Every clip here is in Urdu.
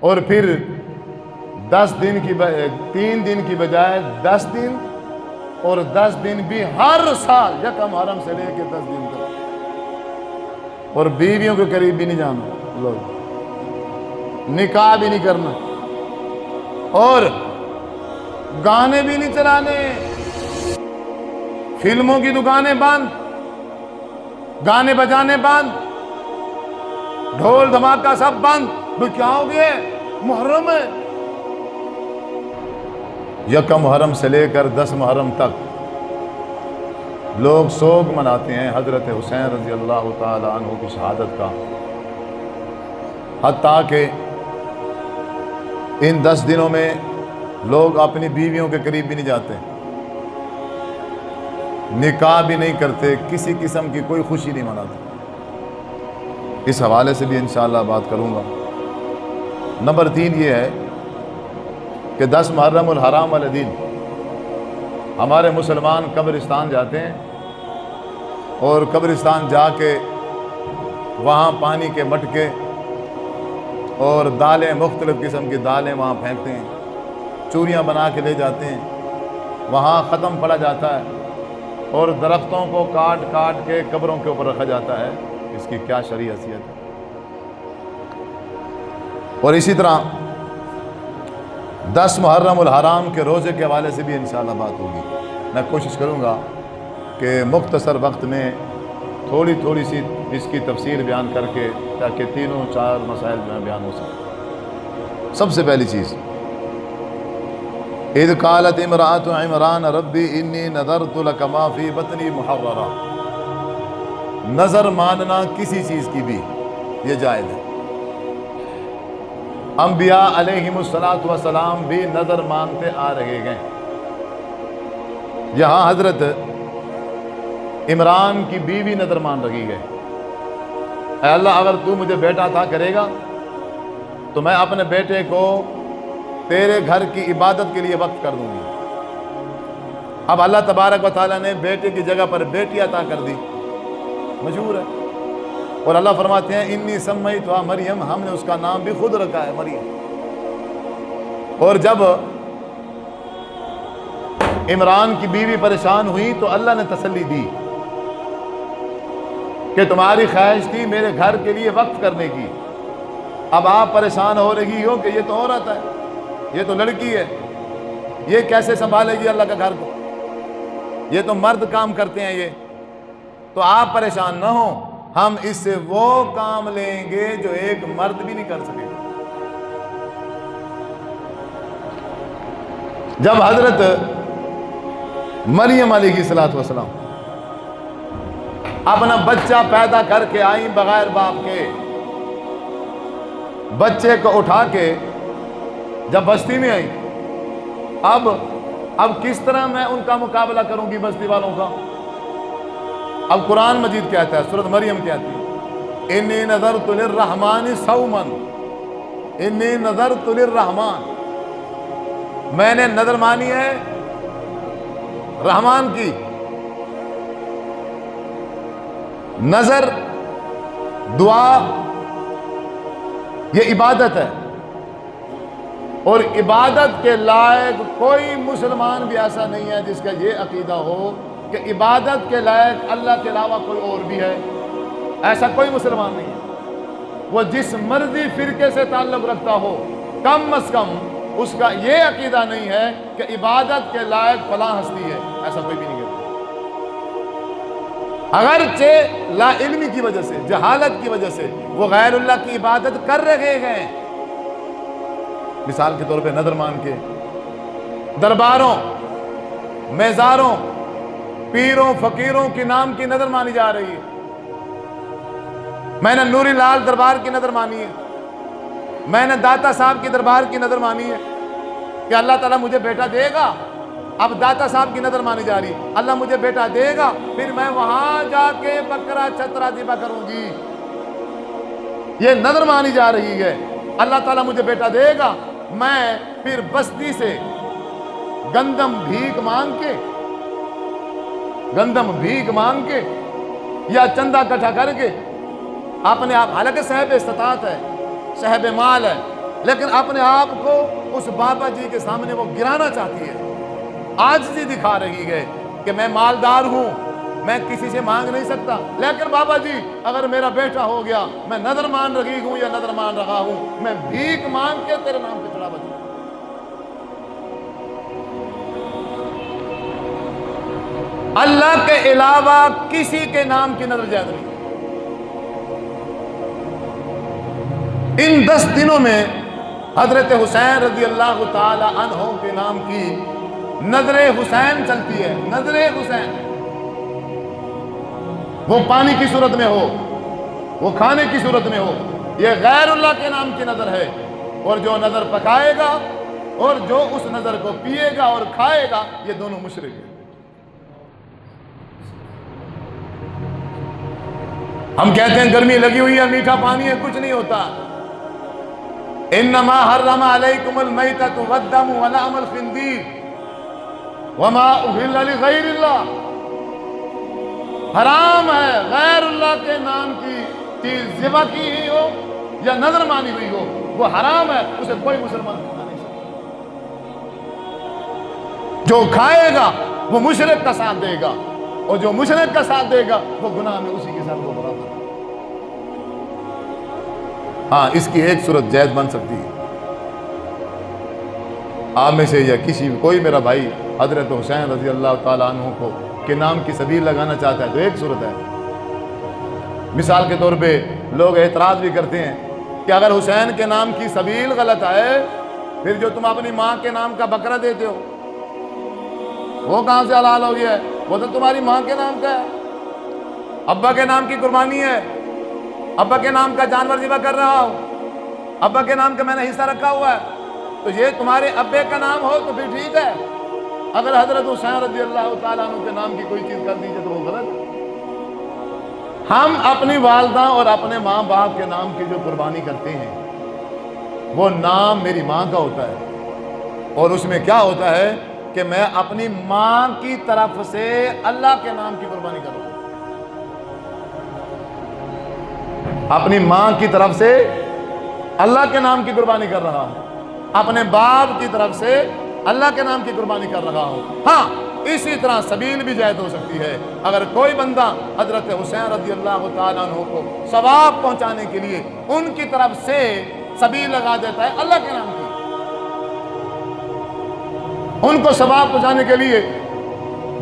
اور پھر 3 دن کی بجائے 10 دن، اور 10 دن بھی ہر سال یکم محرم سے لے کے 10 دن تک، اور بیویوں کے قریب بھی نہیں جانا، لوگ نکاح بھی نہیں کرنا، اور گانے بھی نہیں چلانے، فلموں کی دکانیں بند، گانے بجانے بند، ڈھول دھماکہ سب بند۔ بھئی کیا ہو گیا؟ محرم ہے۔ یکم محرم سے لے کر 10 محرم تک لوگ سوگ مناتے ہیں حضرت حسین رضی اللہ تعالی عنہ کی شہادت کا، حتیٰ کہ ان 10 دنوں میں لوگ اپنی بیویوں کے قریب بھی نہیں جاتے، نکاح بھی نہیں کرتے، کسی قسم کی کوئی خوشی نہیں مناتے۔ اس حوالے سے بھی انشاءاللہ بات کروں گا۔ نمبر 3 یہ ہے کہ 10 محرم الحرام والے دن ہمارے مسلمان قبرستان جاتے ہیں، اور قبرستان جا کے وہاں پانی کے مٹکے اور دالیں، مختلف قسم کی دالیں وہاں پھینکتے ہیں، چوریاں بنا کے لے جاتے ہیں، وہاں ختم پڑا جاتا ہے، اور درختوں کو کاٹ کاٹ کے قبروں کے اوپر رکھا جاتا ہے۔ اس کی کیا شرعی حیثیت ہے؟ اور اسی طرح 10 محرم الحرام کے روزے کے حوالے سے بھی انشاءاللہ بات ہوگی۔ میں کوشش کروں گا کہ مختصر وقت میں تھوڑی سی اس کی تفسیر بیان کر کے، تاکہ 3-4 مسائل میں بیان ہو سکے۔ سب سے پہلی چیز، اذ قالت امرأۃ عمران ربی انی نذرت لک ما فی بطنی محررا۔ نظر ماننا کسی چیز کی بھی یہ جائز ہے۔ انبیاء علیہم السلام بھی نظر مانتے آ رہے ہیں۔ یہاں حضرت عمران کی بیوی نظر مان رہی ہے، اے اللہ اگر تو مجھے بیٹا عطا کرے گا تو میں اپنے بیٹے کو تیرے گھر کی عبادت کے لیے وقف کر دوں گی۔ اب اللہ تبارک و تعالیٰ نے بیٹے کی جگہ پر بیٹی عطا کر دی، مشہور ہے۔ اور اللہ فرماتے ہیں انی سمیتھا مریم، ہم نے اس کا نام بھی خود رکھا ہے مریم۔ اور جب عمران کی بیوی پریشان ہوئی تو اللہ نے تسلی دی کہ تمہاری خواہش تھی میرے گھر کے لیے وقف کرنے کی، اب آپ پریشان ہو رہی ہو کہ یہ تو عورت ہے، یہ تو لڑکی ہے، یہ کیسے سنبھالے گی اللہ کا گھر کو، یہ تو مرد کام کرتے ہیں، یہ تو آپ پریشان نہ ہوں، ہم اس سے وہ کام لیں گے جو ایک مرد بھی نہیں کر سکے گا۔ جب حضرت مریم علیہ السلام اپنا بچہ پیدا کر کے آئیں بغیر باپ کے، بچے کو اٹھا کے جب بستی میں آئیں، اب کس طرح میں ان کا مقابلہ کروں گی بستی والوں کا؟ اب قرآن مجید کہتا ہے، سورۃ مریم کہتی ہے انی نذرت للرحمن صوما، انی نذرت للرحمن، میں نے نظر مانی ہے رحمان کی۔ نظر، دعا، یہ عبادت ہے، اور عبادت کے لائق کوئی مسلمان بھی ایسا نہیں ہے جس کا یہ عقیدہ ہو کہ عبادت کے لائق اللہ کے علاوہ کوئی اور بھی ہے۔ ایسا کوئی مسلمان نہیں ہے، وہ جس مرضی فرقے سے تعلق رکھتا ہو، کم از کم اس کا یہ عقیدہ نہیں ہے کہ عبادت کے لائق فلاں ہستی ہے، ایسا کوئی بھی نہیں کہتا۔ اگرچہ لا علمی کی وجہ سے، جہالت کی وجہ سے وہ غیر اللہ کی عبادت کر رہے ہیں، مثال کے طور پہ نظر مان کے درباروں، میزاروں، پیروں، فقیروں کے نام کی نظر مانی جا رہی ہے۔ میں نے نوری لال دربار کی نظر مانی ہے، میں نے داتا صاحب کی دربار کی نظر مانی ہے کہ اللہ تعالیٰ مجھے بیٹا دے گا۔ اب داتا صاحب کی نظر مانی جا رہی ہے، اللہ مجھے بیٹا دے گا، پھر میں وہاں جا کے بکرا چھترا ذبح کروں گی۔ یہ نظر مانی جا رہی ہے، اللہ تعالیٰ مجھے بیٹا دے گا، میں پھر بستی سے گندم بھیک مانگ کے یا چندہ اکٹھا کر کے اپنے آپ، حالانکہ صاحب استطاعت ہے، صاحب مال ہے، لیکن اپنے آپ کو اس بابا جی کے سامنے وہ گرانا چاہتی ہے، عاجزی دکھا رہی ہے کہ میں مالدار ہوں، میں کسی سے مانگ نہیں سکتا، لیکن بابا جی اگر میرا بیٹا ہو گیا، میں نظر مان رہی ہوں یا نظر مان رہا ہوں، میں بھیک مانگ کے تیرے نام پہ چڑھا بچوں۔ اللہ کے علاوہ کسی کے نام کی نظر جائز نہیں۔ ان 10 دنوں میں حضرت حسین رضی اللہ تعالی عنہ کے نام کی نظر حسین چلتی ہے، نظر حسین، وہ پانی کی صورت میں ہو، وہ کھانے کی صورت میں ہو، یہ غیر اللہ کے نام کی نظر ہے، اور جو نظر پکائے گا اور جو اس نظر کو پیے گا اور کھائے گا، یہ دونوں مشرک ہیں۔ ہم کہتے ہیں گرمی لگی ہوئی ہے، میٹھا پانی ہے، کچھ نہیں ہوتا۔ انما حرم علیکم المیتۃ والدم ولحم الخنزیر وما اہل لغیر اللہ، حرام ہے غیر اللہ کے نام کی چیز ذبح کی ہی ہو یا نظر مانی ہوئی ہو، وہ حرام ہے، اسے کوئی مسلمان کھا نہیں سکتا۔ جو کھائے گا وہ مشرک کا ساتھ دے گا، اور جو مشرک کا ساتھ دے گا وہ گناہ میں اسی کے ساتھ وہ برابر ہے۔ ہاں، اس کی ایک صورت جائز بن سکتی ہے، آپ میں سے یا کسی کوئی میرا بھائی حضرت حسین رضی اللہ تعالیٰ عنہ کو کے نام کی سبیل لگانا چاہتا ہے تو ایک صورت ہے۔ مثال کے طور پہ لوگ اعتراض بھی کرتے ہیں کہ اگر حسین کے نام کی سبیل غلط ہے، پھر جو تم اپنی ماں کے نام کا بکرا دیتے ہو وہ کہاں سے حلال ہو گیا ہے؟ وہ تو تمہاری ماں کے نام کا ہے، ابا کے نام کی قربانی ہے، ابا کے نام کا جانور ذبح کر رہا ہوں، ابا کے نام کا میں نے حصہ رکھا ہوا ہے، تو یہ تمہارے ابے کا نام ہو تو پھر ٹھیک ہے، اگر حضرت حسین رضی اللہ تعالیٰ عنہ کے نام کی کوئی چیز کر دیجیے تو وہ غلط ہے۔ ہم اپنی والدہ اور اپنے ماں باپ کے نام کی جو قربانی کرتے ہیں وہ نام میری ماں کا ہوتا ہے، اور اس میں کیا ہوتا ہے کہ میں اپنی ماں کی طرف سے اللہ کے نام کی قربانی کر رہا ہوں، اپنی ماں کی طرف سے اللہ کے نام کی قربانی کر رہا ہوں، اپنے باپ کی طرف سے اللہ کے نام کی قربانی کر رہا ہوں۔ ہاں، اسی طرح سبیل بھی جائز ہو سکتی ہے، اگر کوئی بندہ حضرت حسین رضی اللہ تعالیٰ عنہ کو ثواب پہنچانے کے لیے ان کی طرف سے سبیل لگا دیتا ہے اللہ کے نام کی، ان کو ثواب پہنچانے کے لیے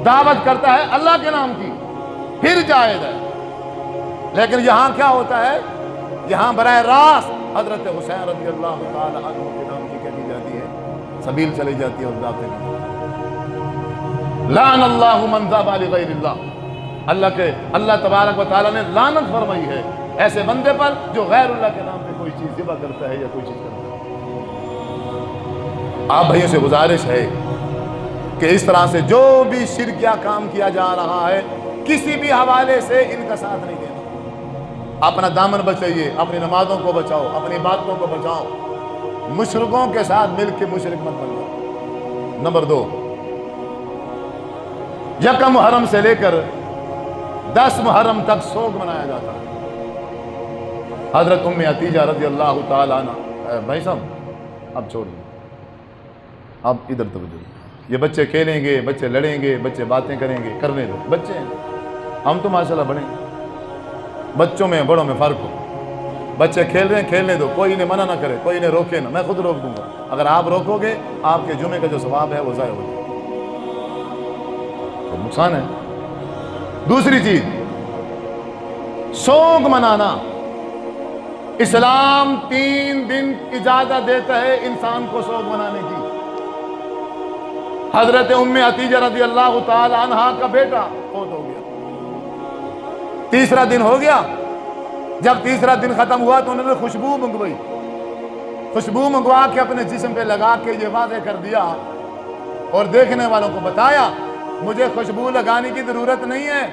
دعوت کرتا ہے اللہ کے نام کی، پھر جائز ہے۔ لیکن یہاں کیا ہوتا ہے، یہاں براہ راست حضرت حسین رضی اللہ تعالی عنہ کے نام کی کہی جاتی ہے، سبیل چلی جاتی ہے اور دعوت کی۔ لعن اللہ من ذبح لغیر اللہ، اللہ تبارک و تعالیٰ نے لعنت فرمائی ہے ایسے بندے پر جو غیر اللہ کے نام پہ کوئی چیز ذبح کرتا ہے یا کوئی چیز کرتا ہے۔ آپ بھائیوں سے گزارش ہے کہ اس طرح سے جو بھی شرکیہ کام کیا جا رہا ہے کسی بھی حوالے سے ان کا ساتھ نہیں دینا، اپنا دامن بچائیے، اپنی نمازوں کو بچاؤ، اپنی باتوں کو بچاؤ، مشرکوں کے ساتھ مل کے مشرک مت بن جاؤ۔ نمبر 2، یکم محرم سے لے کر 10 محرم تک سوگ منایا جاتا ہے۔ حضرت ام عتیجہ رضی اللہ تعالیٰ عنہ، بھائی صاحب اب چھوڑ دیں، اب ادھر توجہ، یہ بچے کھیلیں گے، بچے لڑیں گے، بچے باتیں کریں گے، کرنے دو، بچے ہیں، ہم تو ماشاءاللہ بڑے ہیں، بچوں میں بڑوں میں فرق ہو، بچے کھیل رہے ہیں کھیلنے دو، کوئی انہیں منع نہ کرے، کوئی انہیں روکے نہ، میں خود روک دوں گا، اگر آپ روکو گے آپ کے جمعے کا جو ثواب ہے وہ ضائع ہو جائے گا، تو نقصان ہے۔ دوسری چیز، سوگ منانا، اسلام 3 دن اجازت دیتا ہے انسان کو سوگ منانے کی۔ حضرت ام عتیجہ رضی اللہ تعالی عنہ کا بیٹا فوت ہو گیا، تیسرا دن ہو گیا، جب تیسرا دن ختم ہوا تو انہوں نے خوشبو منگوائی، خوشبو منگوا کے اپنے جسم پہ لگا کے یہ واضح کر دیا اور دیکھنے والوں کو بتایا مجھے خوشبو لگانے کی ضرورت نہیں ہے،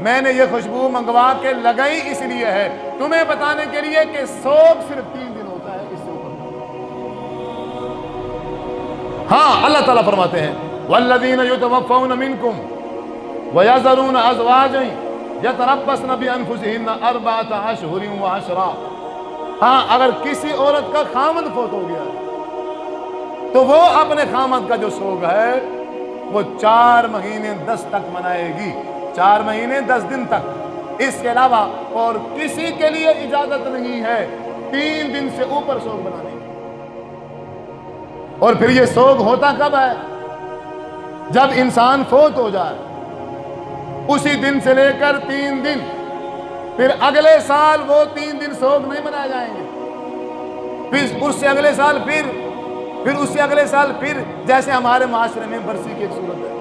میں نے یہ خوشبو منگوا کے لگائی اس لیے ہے تمہیں بتانے کے لیے کہ سوگ صرف 3 دن ہوتا ہے، اس سے اوپر۔ ہاں، اللہ تعالیٰ فرماتے ہیں والذین یتوفون منکم ویذرون ازواجا یتربصن بانفسہن 4 اشہر وعشرا، ہاں اگر کسی عورت کا خامد فوت ہو گیا تو وہ اپنے خامد کا جو سوگ ہے وہ 4 مہینے 10 تک منائے گی، 4 مہینے 10 دن تک۔ اس کے علاوہ اور کسی کے لیے اجازت نہیں ہے 3 دن سے اوپر سوگ منانے کی۔ اور پھر یہ سوگ ہوتا کب ہے؟ جب انسان فوت ہو جائے، اسی دن سے لے کر 3 دن، پھر اگلے سال وہ 3 دن سوگ نہیں منائے جائیں گے، پھر اس سے اگلے سال پھر اس سے اگلے سال پھر، جیسے ہمارے معاشرے میں برسی کی ایک صورت ہے۔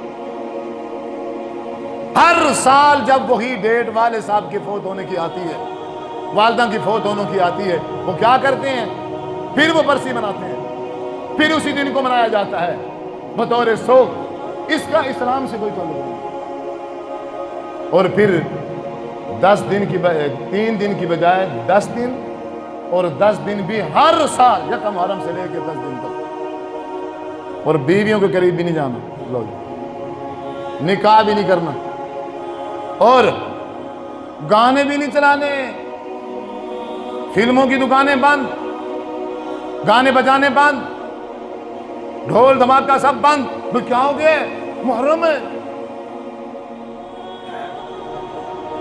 ہر سال جب وہی ڈیٹ والد صاحب کے فوت ہونے کی آتی ہے، والدہ کی فوت ہونے کی آتی ہے، وہ کیا کرتے ہیں؟ پھر وہ برسی مناتے ہیں، پھر اسی دن کو منایا جاتا ہے بطور سوگ۔ اس کا اسلام سے کوئی تعلق نہیں۔ اور پھر 3 دن کی بجائے 10 دن، اور 10 دن بھی ہر سال یکم محرم سے لے کے 10 دن تک۔ اور بیویوں کے قریب بھی نہیں جانا، لو جی، نکاح بھی نہیں کرنا، اور گانے بھی نہیں چلانے، فلموں کی دکانیں بند، گانے بجانے بند، ڈھول دھماکہ سب بند۔ تو کیا ہو گیا؟ محرم ہے،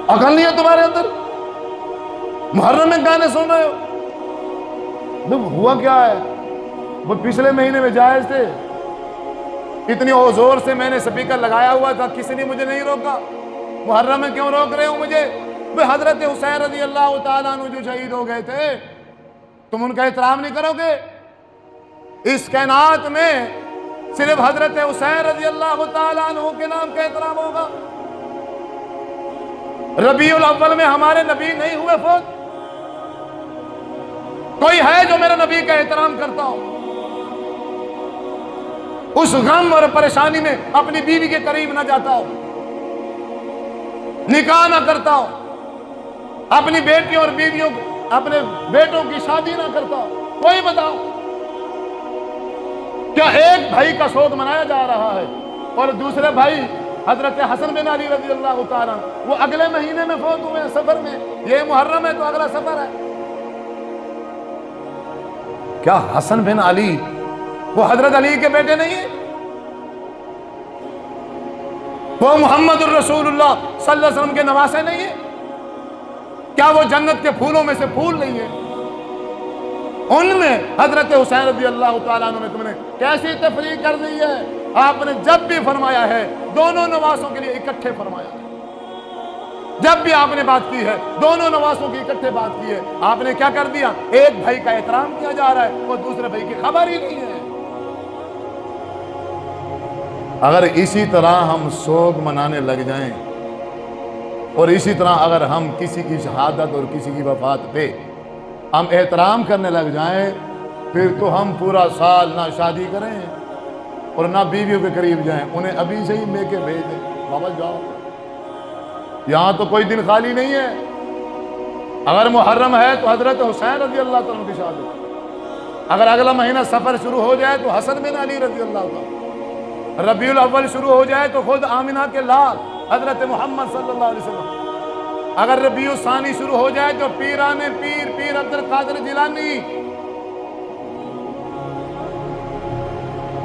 عقل نہیں ہے تمہارے اندر؟ محرم میں گانے سن رہے ہو؟ ہوا کیا ہے؟ وہ پچھلے مہینے میں جائز تھے، اتنی زور سے میں نے سپیکر لگایا ہوا تھا، کسی نے مجھے نہیں روکا۔ محرم میں کیوں روک رہے ہو مجھے؟ حضرت حسین رضی اللہ تعالیٰ عنہ جو شہید ہو گئے تھے، تم ان کا احترام نہیں کرو گے؟ اس کائنات میں صرف حضرت حسین رضی اللہ تعالیٰ عنہ کے نام کا احترام ہوگا۔ ربیع الاول میں ہمارے نبی نہیں ہوئے فوت؟ کوئی ہے جو میرے نبی کا احترام کرتا ہو؟ اس غم اور پریشانی میں اپنی بیوی کے قریب نہ جاتا ہو، نکاح نہ کرتا ہو، اپنی بیٹیوں اور بیویوں اپنے بیٹوں کی شادی نہ کرتا ہو؟ کوئی بتاؤ۔ کیا ایک بھائی کا سوگ منایا جا رہا ہے اور دوسرے بھائی حضرت حسن بن علی رضی اللہ تعالیٰ وہ اگلے مہینے میں فوت ہوئے ہیں سفر میں؟ یہ محرم ہے تو اگلا سفر ہے۔ کیا حسن بن علی وہ حضرت علی کے بیٹے نہیں ہیں؟ وہ محمد الرسول اللہ صلی اللہ علیہ وسلم کے نواسے نہیں ہیں؟ کیا وہ جنت کے پھولوں میں سے پھول نہیں ہیں؟ ان میں حضرت حسین رضی اللہ تعالیٰ عنہ میں تم نے کیسی تفریق کر دی ہے؟ آپ نے جب بھی فرمایا ہے دونوں نواسوں کے لیے اکٹھے فرمایا ہے، جب بھی آپ نے بات کی ہے دونوں نواسوں کی اکٹھے بات کی ہے۔ آپ نے کیا کر دیا؟ ایک بھائی کا احترام کیا جا رہا ہے اور دوسرے بھائی کی خبر ہی نہیں ہے۔ اگر اسی طرح ہم سوگ منانے لگ جائیں اور اسی طرح اگر ہم کسی کی شہادت اور کسی کی وفات پہ ہم احترام کرنے لگ جائیں، پھر تو ہم پورا سال نہ شادی کریں اور نہ بیویوں کے قریب جائیں، انہیں ابھی سے ہی میکے بھیج دیں، واپس جاؤ، یہاں تو کوئی دن خالی نہیں ہے۔ اگر محرم ہے تو حضرت حسین رضی اللہ تعالیٰ کی شہادت، اگر اگلا مہینہ سفر شروع ہو جائے تو حسن بن علی رضی اللہ تعالیٰ، ربیع الاول شروع ہو جائے تو خود آمنہ کے لال حضرت محمد صلی اللہ علیہ وسلم، اگر ربیع الثانی شروع ہو جائے تو پیران پیر عبد القادر جیلانی،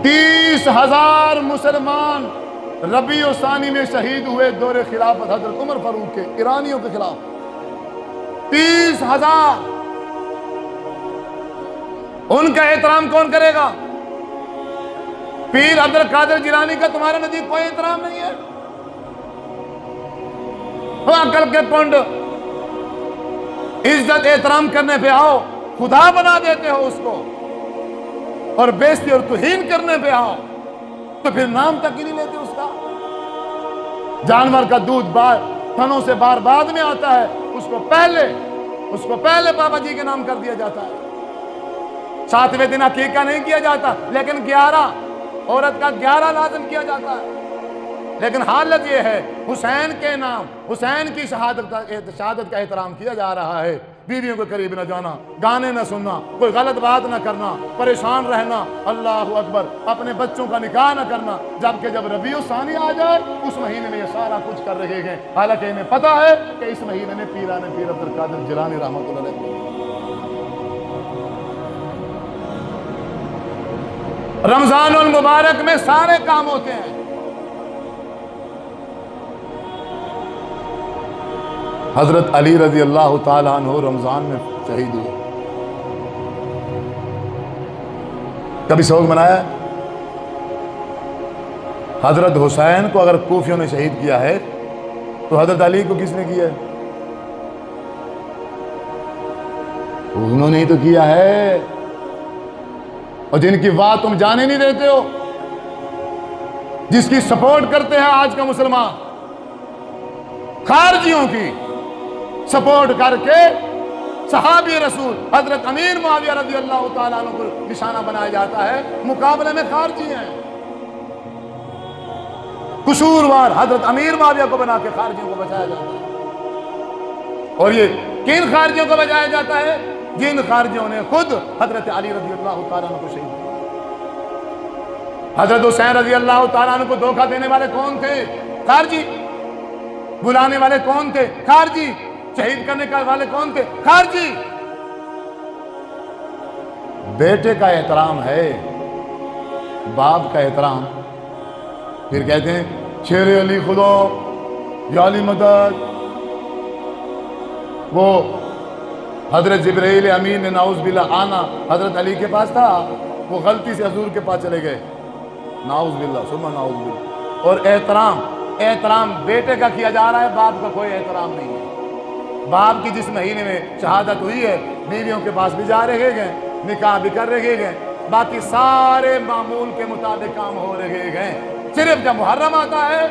30,000 مسلمان ربیع الثانی میں شہید ہوئے دور خلافت حضرت عمر فاروق کے ایرانیوں کے خلاف، 30,000۔ ان کا احترام کون کرے گا؟ پیر عبد القادر جیلانی کا تمہارے نزدیک کوئی احترام نہیں ہے؟ عقل کے پنڈ، عزت احترام کرنے پہ آؤ خدا بنا دیتے ہو اس کو، اور بےزتی اور توہین کرنے پہ آؤ تو پھر نام تک ہی نہیں لیتے اس کا۔ جانور کا دودھ تھنوں سے بار بعد میں آتا ہے، اس کو پہلے بابا جی کے نام کر دیا جاتا ہے۔ 7ویں دن عقیقہ نہیں کیا جاتا، لیکن 11 عورت کا 11 لازم کیا جاتا ہے۔ لیکن حالت یہ ہے حسین کے نام، حسین کی شہادت کا احترام کیا جا رہا ہے۔ بیویوں کے قریب نہ جانا، گانے نہ سننا، کوئی غلط بات نہ کرنا، پریشان رہنا، اللہ اکبر، اپنے بچوں کا نکاح نہ کرنا، جبکہ جب ربیع الثانی آ جائے اس مہینے میں یہ سارا کچھ کر رہے ہیں، حالانکہ انہیں پتا ہے کہ اس مہینے میں پیر عبد القادر جیلانی رحمۃ اللہ علیہ رمضان المبارک میں سارے کام ہوتے ہیں۔ حضرت علی رضی اللہ تعالیٰ عنہ رمضان میں شہید ہوئے، کبھی سوگ منایا؟ حضرت حسین کو اگر کوفیوں نے شہید کیا ہے تو حضرت علی کو کس نے کیا ہے؟ انہوں نے ہی تو کیا ہے، اور جن کی بات تم جانے نہیں دیتے ہو، جس کی سپورٹ کرتے ہیں آج کا مسلمان، خارجیوں کی سپورٹ کر کے صحابی رسول حضرت امیر معاویہ رضی اللہ تعالیٰ عنہ کو نشانہ بنایا جاتا ہے، مقابلے میں خارجی ہیں، قصوروار حضرت امیر معاویہ کو بنا کے خارجیوں کو بچایا جاتا ہے۔ اور یہ کن خارجیوں کو بچایا جاتا ہے؟ جن خارجیوں نے خود حضرت علی رضی اللہ تعالیٰ عنہ کو شہید کیا۔ حضرت حسین رضی اللہ تعالیٰ عنہ کو دھوکہ دینے والے کون تھے؟ خارجی۔ بلانے والے کون تھے؟ خارجی۔ شہید کرنے والے کون تھے؟ خارجی۔ بیٹے کا احترام ہے، باپ کا احترام، پھر کہتے ہیں شیر علی خدا یا علی مدد۔ وہ حضرت جبرائیل امین نے نعوذ باللہ آنا حضرت علی کے پاس تھا، وہ غلطی سے حضور کے پاس چلے گئے، نعوذ باللہ ثم نعوذ باللہ۔ اور احترام بیٹے کا کیا جا رہا ہے، باپ کا کوئی احترام نہیں ہے۔ باپ کی جس مہینے میں شہادت ہوئی ہے، بیویوں کے پاس بھی جا رہے گئے، نکاح بھی کر رہے گئے، باقی سارے معمول کے مطابق کام ہو رہے گئے۔ صرف جب محرم آتا ہے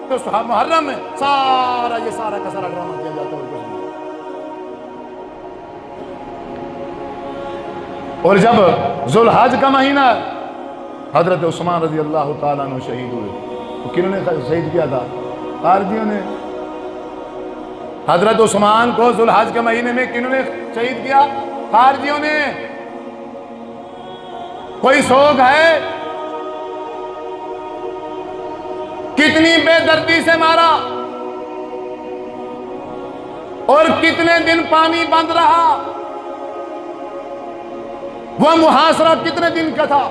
تو محرم میں سارا کا سارا ڈرامہ کیا جاتا ہے۔ اور جب ذوالحج کا مہینہ حضرت عثمان رضی اللہ تعالیٰ عنہ شہید ہوئے، تو کنہوں نے شہید کیا تھا؟ خارجیوں نے۔ حضرت عثمان کو ذوالحج کے مہینے میں کنہوں نے شہید کیا؟ خارجیوں نے۔ کوئی سوگ ہے؟ کتنی بے دردی سے مارا، اور کتنے دن پانی بند رہا، وہ محاصرہ کتنے دن کا تھا،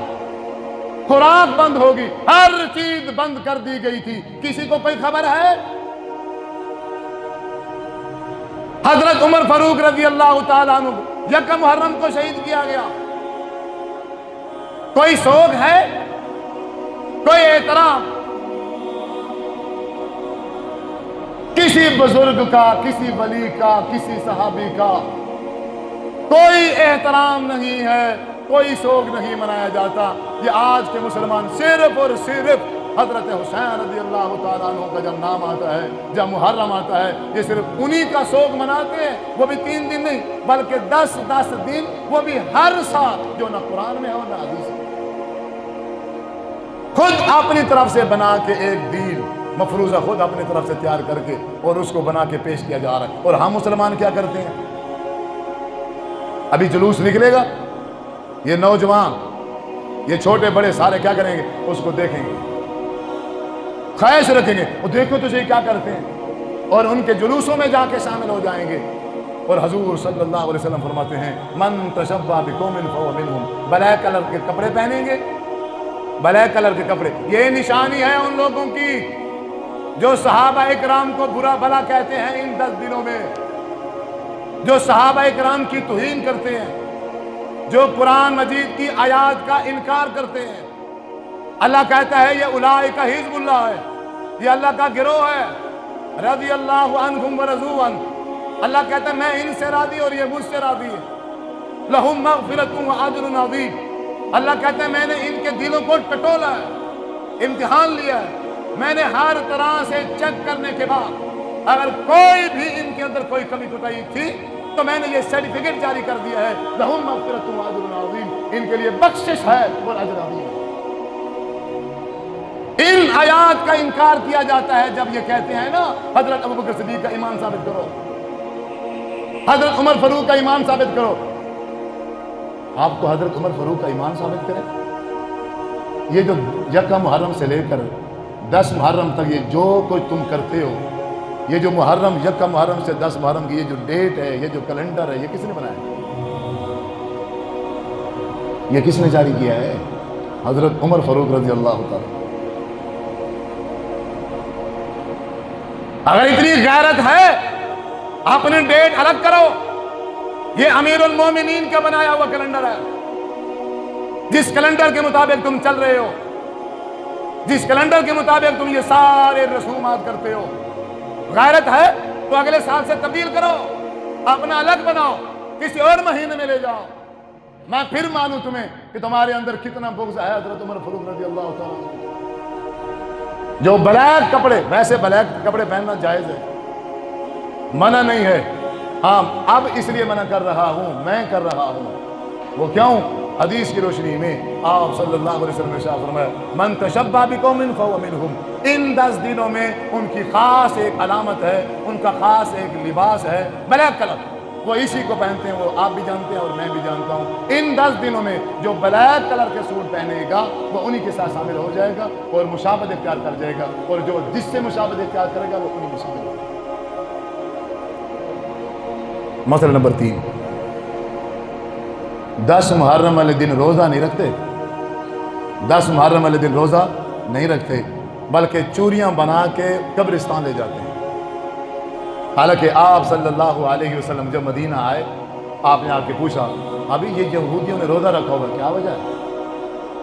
خوراک بند ہوگی، ہر چیز بند کر دی گئی تھی، کسی کو کوئی خبر ہے؟ حضرت عمر فاروق رضی اللہ تعالیٰ عنہ یکم محرم کو شہید کیا گیا۔ کوئی سوگ ہے؟ کوئی احترام؟ کسی بزرگ کا، کسی ولی کا، کسی صحابی کا کوئی احترام نہیں ہے، کوئی سوگ نہیں منایا جاتا۔ یہ آج کے مسلمان صرف اور صرف حضرت حسین رضی اللہ تعالیٰ عنہ کا جب نام آتا ہے، جب محرم آتا ہے، یہ صرف انہی کا سوگ مناتے ہیں، وہ بھی 3 دن نہیں بلکہ 10 دن، وہ بھی ہر سال، جو نہ قرآن میں ہو نہ حدیث میں۔ خود اپنی طرف سے بنا کے ایک دین مفروضہ خود اپنی طرف سے تیار کر کے اور اس کو بنا کے پیش کیا جا رہا ہے، اور ہم مسلمان کیا کرتے ہیں؟ ابھی جلوس نکلے گا، یہ نوجوان، یہ چھوٹے بڑے سارے کیا کریں گے؟ اس کو دیکھیں گے، خواہش رکھیں گے، وہ دیکھو تو صحیح کیا کرتے ہیں، اور ان کے جلوسوں میں جا کے شامل ہو جائیں گے۔ اور حضور صلی اللہ علیہ وسلم فرماتے ہیں من تشبہ بقوم فہو منہم، بلیک کلر کے کپڑے پہنیں گے، بلیک کلر کے کپڑے، یہ نشانی ہے ان لوگوں کی جو صحابہ اکرام کو برا بھلا کہتے ہیں ان 10 دنوں میں، جو صحابہ اکرام کی توہین کرتے ہیں، جو قرآن مجید کی آیات کا انکار کرتے ہیں۔ اللہ کہتا ہے یہ اولئک حزب اللہ ہے، یہ اللہ کا گروہ ہے، رضی اللہ عنہم ورضوا عنہ۔ اللہ کہتا ہے میں ان سے راضی اور یہ مجھ سے راضی ہے، لہم مغفرۃ واجر عظیم۔ اللہ کہتا ہے میں نے ان کے دلوں کو ٹٹولا ہے، امتحان لیا ہے، میں نے ہر طرح سے چیک کرنے کے بعد اگر کوئی بھی ان کے اندر کوئی کمی کوتاہی تھی تو میں نے یہ سرٹیفکیٹ جاری کر دیا ہے، لہم مغفرۃ واجر عظیم، ان کے لیے بخشش ہے اور اجر عظیم۔ ان آیات کا انکار کیا جاتا ہے جب یہ کہتے ہیں نا حضرت ابوبکر صدیق کا ایمان ثابت کرو، حضرت عمر فاروق کا ایمان ثابت کرو۔ آپ کو حضرت عمر فاروق کا ایمان ثابت کرے؟ یہ جو یکم محرم سے لے کر 10 محرم تک یہ جو کچھ تم کرتے ہو، یہ جو محرم یکم محرم سے 10 محرم کی یہ جو ڈیٹ ہے، یہ جو کیلنڈر ہے، یہ کس نے بنایا؟ یہ کس نے جاری کیا ہے؟ حضرت عمر فاروق رضی اللہ تعالیٰ۔ اگر اتنی غیرت ہے اپنے ڈیٹ الگ کرو، یہ امیر المومنین کا بنایا ہوا کیلنڈر ہے، جس کیلنڈر کے مطابق تم چل رہے ہو، جس کیلنڈر کے مطابق تم یہ سارے رسومات کرتے ہو، غیرت ہے تو اگلے سال سے تبدیل کرو، اپنا الگ بناؤ، کسی اور مہینے میں لے جاؤ، میں پھر مانوں تمہیں کہ تمہارے اندر کتنا بغض ہے حضرت عمر فاروق رضی اللہ تعالیٰ۔ جو بلیک کپڑے، ویسے بلیک کپڑے پہننا جائز ہے، منع نہیں ہے، ہاں اب اس لیے منع کر رہا ہوں، میں کر رہا ہوں، وہ کیوں؟ حدیث کی روشنی میں آپ صلی اللہ علیہ وسلم نے ارشاد فرمایا من تشبہ بقوم فہو منہم، ان 10 دنوں میں ان کی خاص ایک علامت ہے، ان کا خاص ایک لباس ہے بلیک کلر، وہ اسی کو پہنتے ہیں، وہ آپ بھی جانتے ہیں اور میں بھی جانتا ہوں۔ ان 10 دنوں میں جو بلیک کلر کے سوٹ پہنے گا وہ انہی کے ساتھ شامل ہو جائے گا اور مشابہت اختیار کر جائے گا، اور جو جس سے مشابہت اختیار کرے گا وہ انہی میں شامل ہوگا۔ مسئلہ نمبر 3، 10 محرم والے دن روزہ نہیں رکھتے، 10 محرم والے دن روزہ نہیں رکھتے، بلکہ چوریاں بنا کے قبرستان لے جاتے ہیں۔ حالانکہ آپ صلی اللہ علیہ وسلم جب مدینہ آئے، آپ نے آ کے پوچھا ابھی یہ یہودیوں نے روزہ رکھا ہوا کیا وجہ ہے؟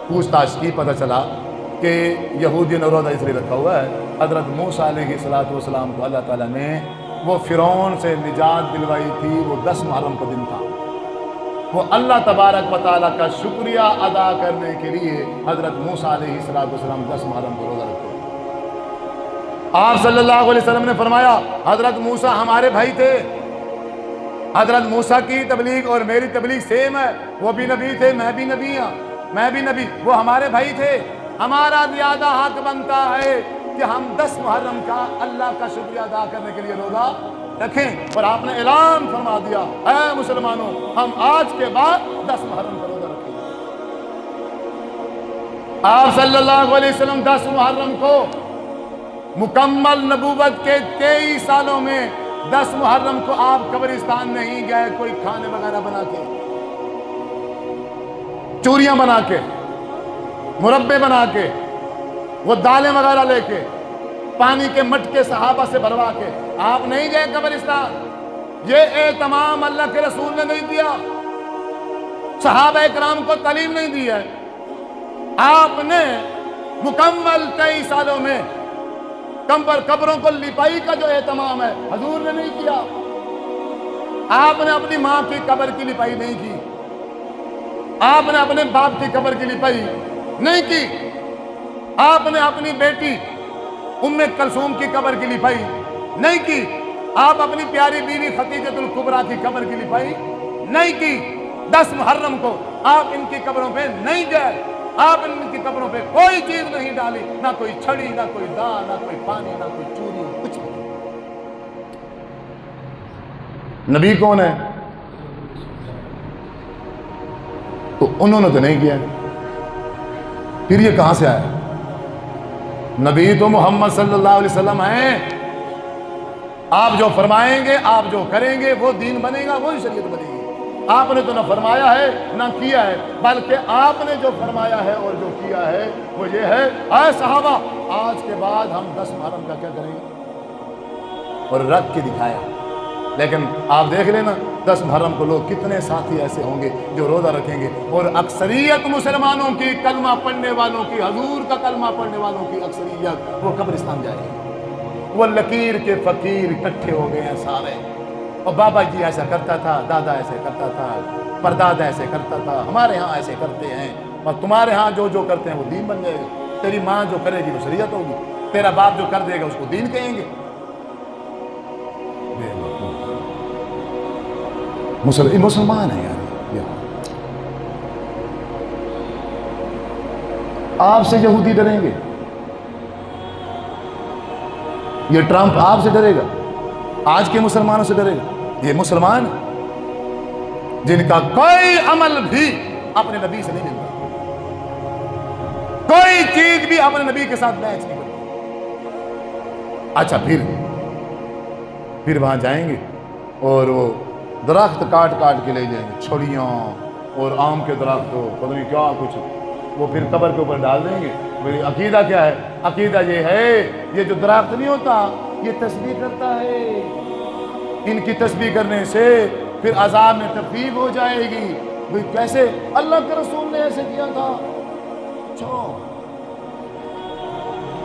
پوچھ تاچھ کی، پتہ چلا کہ یہودیوں نے روزہ اس لیے رکھا ہوا ہے، حضرت موسیٰ علیہ السلام کو اللہ تعالیٰ نے وہ فرعون سے نجات دلوائی تھی، وہ 10 محرم کا دن تھا، وہ اللہ تبارک و تعالیٰ کا شکریہ ادا کرنے کے لیے حضرت موسیٰ علیہ السلام 10 محرم کو روزہ رکھتے ہیں۔ آپ صلی اللہ علیہ وسلم نے فرمایا حضرت موسیٰ ہمارے بھائی تھے، حضرت موسیٰ کی تبلیغ اور میری تبلیغ سیم ہے، وہ بھی نبی تھے، میں بھی نبی ہوں، میں بھی نبی، وہ ہمارے بھائی تھے، ہمارا زیادہ حق بنتا ہے کہ ہم 10 محرم کا اللہ کا شکریہ ادا کرنے کے لیے روزہ رکھیں۔ اور آپ نے اعلان فرما دیا اے مسلمانوں ہم آج کے بعد 10 محرم کا روزہ رکھیں گے۔ آپ صلی اللہ علیہ وسلم 10 محرم کو مکمل نبوت کے 23 سالوں میں 10 محرم کو آپ قبرستان نہیں گئے کوئی کھانے وغیرہ بنا کے، چوریاں بنا کے، مربے بنا کے، وہ دالیں وغیرہ لے کے، پانی کے مٹکے صحابہ سے بھروا کے آپ نہیں گئے قبرستان۔ یہ اہتمام اللہ کے رسول نے نہیں دیا، صحابہ کرام کو تعلیم نہیں دی ہے۔ آپ نے مکمل 23 سالوں میں قبروں کو لپائی کا جو اہتمام ہے حضور نے نہیں کیا۔ آپ نے اپنی ماں کی قبر کی لپائی نہیں کی، آپ نے اپنے باپ کی قبر کی لپائی نہیں کی، آپ نے اپنی بیٹی ام کلثوم کی قبر کی لپائی نہیں کی، آپ اپنی پیاری بیوی خدیجہ الکبریٰ کی قبر کی لپائی نہیں کی۔ 10 محرم کو آپ ان کی قبروں پہ نہیں گئے، آپ ان کی قبروں پہ کوئی چیز نہیں ڈالی، نہ کوئی چھڑی، نہ کوئی دال، نہ کوئی پانی، نہ کوئی چوری، کچھ نہیں۔ نبی کون ہے؟ تو انہوں نے تو نہیں کیا، پھر یہ کہاں سے آیا؟ نبی تو محمد صلی اللہ علیہ وسلم ہیں، آپ جو فرمائیں گے، آپ جو کریں گے وہ دین بنے گا، وہی شریعت بنے گی۔ آپ نے تو نہ فرمایا ہے نہ کیا ہے، بلکہ آپ نے جو فرمایا ہے اور جو کیا ہے وہ یہ ہے اے صحابہ آج کے بعد ہم 10 محرم کا کیا کریں گے، اور رکھ کے دکھایا۔ لیکن آپ دیکھ لینا 10 محرم کو لوگ کتنے ساتھی ایسے ہوں گے جو روزہ رکھیں گے، اور اکثریت مسلمانوں کی کلمہ پڑھنے والوں کی، حضور کا کلمہ پڑھنے والوں کی اکثریت وہ قبرستان جائے گی۔ وہ لکیر کے فقیر اکٹھے ہو گئے ہیں سارے، اور بابا جی ایسا کرتا تھا، دادا ایسے کرتا تھا، پردادا ایسے کرتا تھا، ہمارے ہاں ایسے کرتے ہیں، اور تمہارے ہاں جو جو کرتے ہیں وہ دین بن جائے گا، تیری ماں جو کرے گی وہ شریعت ہوگی، تیرا باپ جو کر دے گا اس کو دین کہیں گے۔ مسلمان ہیں یار، آپ سے یہودی ڈریں گے، یہ ٹرمپ آپ سے ڈرے گا، آج کے مسلمانوں سے ڈرے گا؟ یہ مسلمان جن کا کوئی عمل بھی اپنے نبی سے نہیں ملتا، کوئی چیز بھی اپنے نبی کے ساتھ میچ نہیں کرتی۔ اچھا پھر وہاں جائیں گے اور وہ درخت کاٹ کاٹ کے لے جائیں گے، چھڑیاں اور آم کے درخت، پتہ نہیں کیا کچھ وہ پھر قبر کے اوپر ڈال دیں گے۔ میری عقیدہ کیا ہے؟ عقیدہ یہ ہے، یہ جو درخت نہیں ہوتا یہ تسبیح کرتا ہے، ان کی تسبیح کرنے سے پھر عذاب میں تخفیف ہو جائے گی۔ بھئی کیسے؟ اللہ کے رسول نے ایسے کیا تھا۔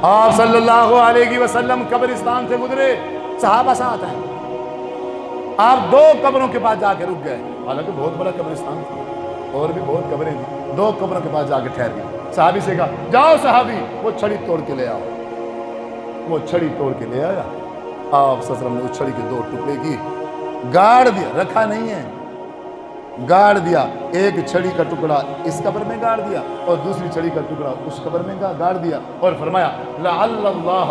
آپ صلی اللہ علیہ وسلم قبرستان سے گزرے، صحابہ ساتھ ہیں، آپ 2 قبروں کے پاس جا کے رک گئے، حالانکہ بہت بڑا قبرستان تھا اور بھی بہت قبریں تھیں، 2 قبروں کے پاس جا کے ٹھہر گئے۔ صحابی سے کہا جاؤ صحابی وہ چھڑی توڑ کے لے آؤ، وہ چھڑی توڑ کے لے آیا۔ آپ صلی اللہ علیہ وسلم نے اس چھڑی کے 2 ٹکڑے کی، گاڑ دیا، رکھا نہیں ہے، گاڑ دیا، ایک چھڑی کا ٹکڑا اس قبر میں گاڑ دیا اور دوسری چھڑی کا ٹکڑا اس قبر میں گاڑ دیا، اور فرمایا لعل اللہ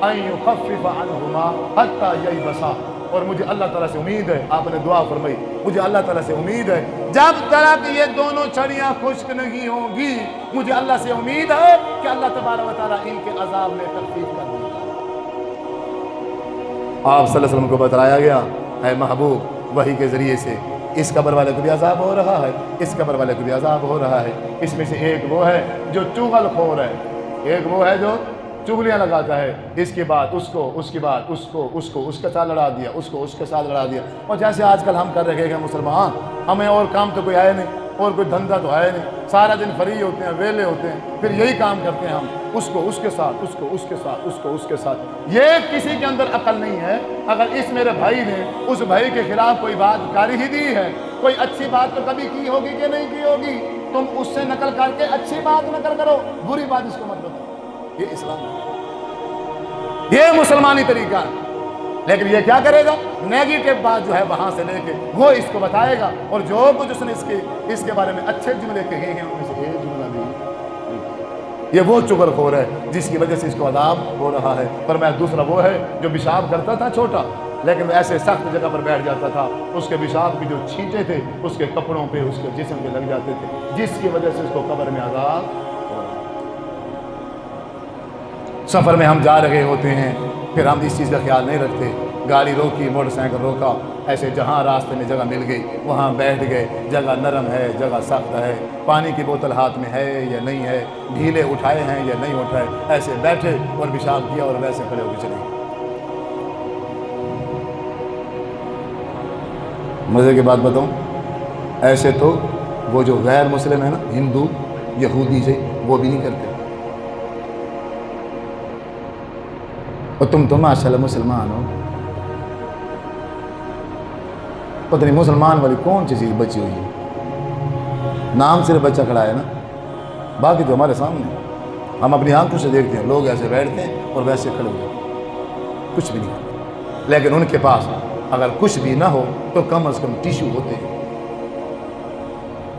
ان یخفف عنہما حتی ییبسا، اور مجھے اللہ تعالیٰ سے امید ہے، آپ نے دعا فرمائی، مجھے اللہ تعالیٰ سے امید ہے جب تک یہ دونوں چھڑیاں خشک نہیں ہوں گی، مجھے اللہ سے امید ہے کہ اللہ تبارک و تعالیٰ ان کے عذاب میں تخفیف کر دے گا۔ آپ صلی اللہ علیہ وسلم کو بتلایا گیا، اے محبوب وحی کے ذریعے سے اس قبر والے کو بھی عذاب ہو رہا ہے، اس قبر والے کو بھی عذاب ہو رہا ہے۔ اس میں سے ایک وہ ہے جو چغل خور ہے، ایک وہ ہے جو چغلیاں لگاتا ہے، اس کے بعد اس کو، اس کے بعد اس کو، اس کے ساتھ لڑا دیا، اس کو اس کے ساتھ لڑا دیا۔ اور جیسے آج کل ہم کر رہے ہیں مسلمان، ہمیں اور کام تو کوئی ہے نہیں اور کوئی دھندا تو ہے نہیں، سارا دن فری ہوتے ہیں، ویلے ہوتے ہیں، پھر یہی کام کرتے ہیں ہم، اس کو اس کے ساتھ، اس کو اس کے ساتھ، اس کو اس کے ساتھ۔ یہ کسی کے اندر عقل نہیں ہے۔ اگر اس میرے بھائی نے اس بھائی کے خلاف کوئی بات کر ہی دی ہے، کوئی اچھی بات تو کبھی کی ہوگی کہ نہیں کی ہوگی، تم اس سے نقل کر کے اچھی بات نقل کرو، بری بات اس کو مت بتاؤ۔ یہ اسلام ہے، یہ مسلمانی طریقہ ہے۔ لیکن یہ کیا کرے گا؟ نیگیٹو بات جو ہے وہاں سے لے کے وہ اس کو بتائے گا، اور جو کچھ اس نے اس کے بارے میں اچھے جملے کہے ہیں ان میں سے ایک جملہ بھی، یہ وہ چغل خور ہے جس کی وجہ سے اس کو عذاب ہو رہا ہے۔ پر میں دوسرا وہ ہے جو پیشاب کرتا تھا چھوٹا، لیکن ایسے سخت جگہ پر بیٹھ جاتا تھا، اس کے پیشاب کی جو چھینٹے تھے اس کے کپڑوں پہ، اس کے جسم پہ لگ جاتے تھے، جس کی وجہ سے اس کو قبر میں عذاب ہو رہا ہے۔ سفر میں ہم جا رہے ہوتے ہیں، پھر ہم اس چیز کا خیال نہیں رکھتے، گاڑی روکی، موٹر سائیکل روکا، ایسے جہاں راستے میں جگہ مل گئی وہاں بیٹھ گئے، جگہ نرم ہے، جگہ سخت ہے، پانی کی بوتل ہاتھ میں ہے یا نہیں ہے، ڈھیلے اٹھائے ہیں یا نہیں اٹھائے، ایسے بیٹھے اور پیشاب کیا اور ویسے کھڑے ہو کے چلے گئے۔ مزے کی بات بتاؤں، ایسے تو وہ جو غیر مسلم ہے نا، ہندو یہودی سے، وہ بھی نہیں کرتے، اور تم تو ماشاءاللہ مسلمان ہو، پتہ نہیں مسلمان والی کون سی چیز بچی ہوئی ہے، نام صرف بچہ کھڑا ہے نا، باقی تو ہمارے سامنے ہم اپنی آنکھوں سے دیکھتے ہیں، لوگ ایسے بیٹھتے ہیں اور ویسے کھڑے ہو جاتے ہیں، کچھ بھی نہیں کرتے۔ لیکن ان کے پاس اگر کچھ بھی نہ ہو تو کم از کم ٹیشو ہوتے ہیں،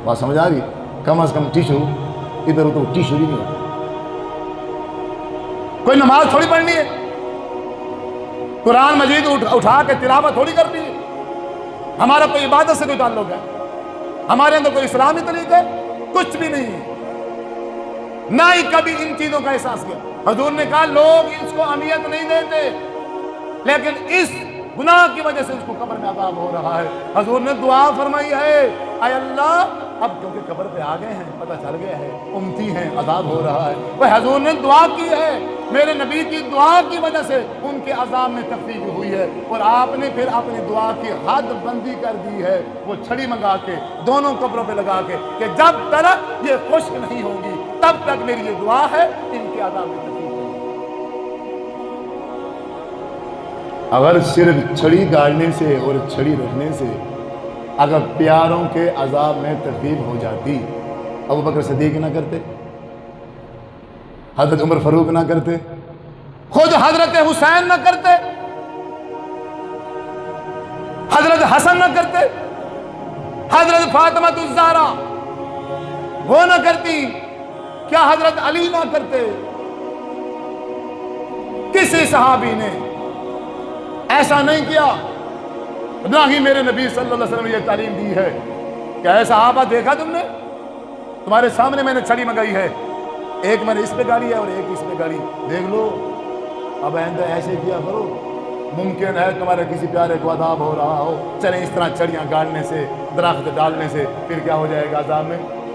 بات سمجھ آ رہی؟ کم از کم ٹیشو، ادھر ادھر ٹیشو بھی نہیں ہوتا۔ کوئی نماز تھوڑی پڑھنی ہے، قرآن مجید اٹھا کے تلاوت تھوڑی کرنی ہے، ہمارا کوئی عبادت سے کوئی تعلق ہے، ہمارے اندر کوئی اسلامی طریقہ ہے، کچھ بھی نہیں ہے، نہ ہی کبھی ان چیزوں کا احساس کیا۔ حضور نے کہا لوگ اس کو اہمیت نہیں دیتے، لیکن اس گناہ کی وجہ سے اس کو قبر میں عذاب ہو رہا ہے۔ حضور نے دعا فرمائی ہے، اے اللہ، اب کیونکہ قبر پہ آ گئے ہیں، پتہ چل گیا ہے، امتی ہیں، عذاب ہو رہا ہے، وہ حضور نے دعا کی ہے، میرے نبی کی دعا کی وجہ سے ان کے عذاب میں تخفیف ہوئی ہے، اور آپ نے پھر اپنی دعا کی حد بندی کر دی ہے، وہ چھڑی منگا کے دونوں قبروں پہ لگا کے کہ جب تک یہ خشک نہیں ہوگی تب تک میری یہ دعا ہے ان کے عذاب میں تخفیف ہوگی۔ اگر صرف چھڑی گاڑنے سے اور چھڑی رکھنے سے اگر پیاروں کے عذاب میں تخفیف ہو جاتی، ابو بکر صدیق نہ کرتے، حضرت عمر فاروق نہ کرتے، خود حضرت حسین نہ کرتے، حضرت حسن نہ کرتے، حضرت فاطمہ الزہرا وہ نہ کرتی، کیا حضرت علی نہ کرتے؟ کسی صحابی نے ایسا نہیں کیا، نہ ہی میرے نبی صلی اللہ علیہ وسلم نے یہ تعلیم دی ہے کہ اے صحابہ دیکھا تم نے، تمہارے سامنے میں نے چھڑی منگائی ہے، ایک میں نے اس پہ گاڑی ہے اور ایک اس پہ گاڑی، دیکھ لو اب آئندہ ایسے کیا کرو، ممکن ہے تمہارے کسی پیارے کو عذاب ہو رہا ہو، چلیں اس طرح چھڑیاں گاڑنے سے، درخت ڈالنے سے پھر کیا ہو جائے گا عذاب میں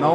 9